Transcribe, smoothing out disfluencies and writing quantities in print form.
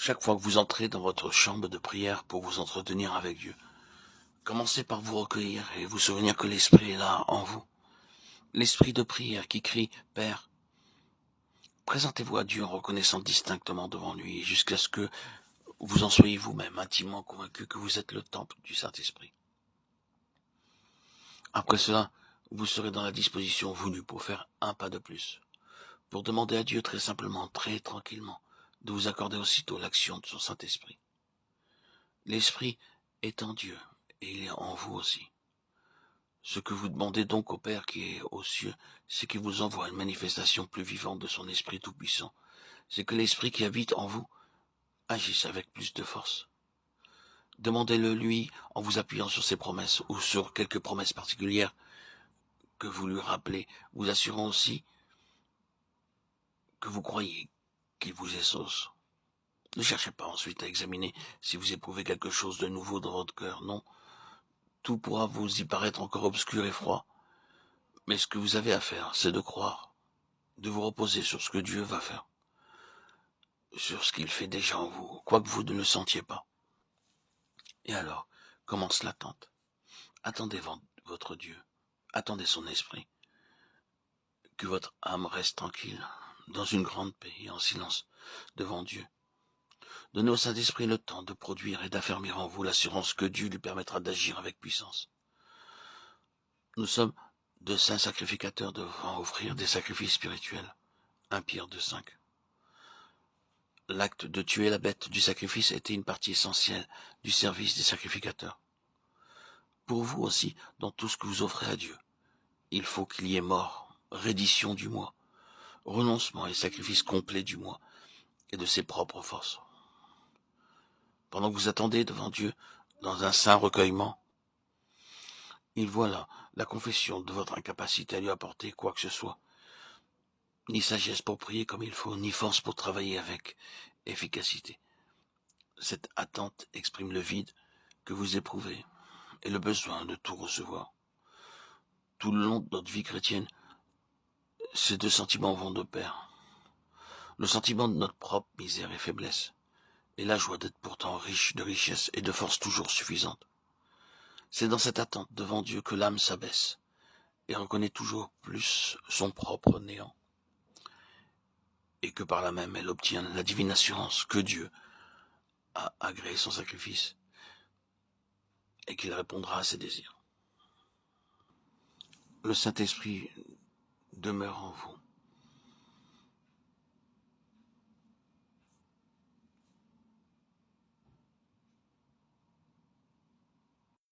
chaque fois que vous entrez dans votre chambre de prière pour vous entretenir avec Dieu, commencez par vous recueillir et vous souvenir que l'Esprit est là en vous. L'Esprit de prière qui crie « Père ». Présentez-vous à Dieu en reconnaissant distinctement devant lui jusqu'à ce que vous en soyez vous-même intimement convaincu que vous êtes le temple du Saint-Esprit. Après cela, vous serez dans la disposition voulue pour faire un pas de plus, pour demander à Dieu très simplement, très tranquillement, de vous accorder aussitôt l'action de son Saint-Esprit. L'Esprit est en Dieu et il est en vous aussi. Ce que vous demandez donc au Père qui est aux cieux, c'est qu'il vous envoie une manifestation plus vivante de son Esprit Tout-Puissant. C'est que l'Esprit qui habite en vous agisse avec plus de force. Demandez-le lui en vous appuyant sur ses promesses ou sur quelques promesses particulières que vous lui rappelez, vous assurant aussi que vous croyez qu'il vous exauce. Ne cherchez pas ensuite à examiner si vous éprouvez quelque chose de nouveau dans votre cœur, non. Tout pourra vous y paraître encore obscur et froid. Mais ce que vous avez à faire, c'est de croire, de vous reposer sur ce que Dieu va faire, sur ce qu'il fait déjà en vous, quoique vous ne le sentiez pas. Et alors, commence l'attente. Attendez votre Dieu, attendez son esprit, que votre âme reste tranquille, dans une grande paix et en silence, devant Dieu. Donnez au Saint-Esprit le temps de produire et d'affermir en vous l'assurance que Dieu lui permettra d'agir avec puissance. Nous sommes de saints sacrificateurs devant offrir des sacrifices spirituels. 1 Pierre 2,5. L'acte de tuer la bête du sacrifice était une partie essentielle du service des sacrificateurs. Pour vous aussi, dans tout ce que vous offrez à Dieu, il faut qu'il y ait mort, reddition du moi, renoncement et sacrifice complet du moi et de ses propres forces. Pendant que vous attendez devant Dieu, dans un saint recueillement, il voit là la confession de votre incapacité à lui apporter quoi que ce soit, ni sagesse pour prier comme il faut, ni force pour travailler avec efficacité. Cette attente exprime le vide que vous éprouvez et le besoin de tout recevoir. Tout le long de notre vie chrétienne, ces deux sentiments vont de pair. Le sentiment de notre propre misère et faiblesse, et la joie d'être pourtant riche de richesse et de force toujours suffisante. C'est dans cette attente devant Dieu que l'âme s'abaisse et reconnaît toujours plus son propre néant, et que par là même elle obtient la divine assurance que Dieu a agréé son sacrifice et qu'il répondra à ses désirs. Le Saint-Esprit demeure en vous.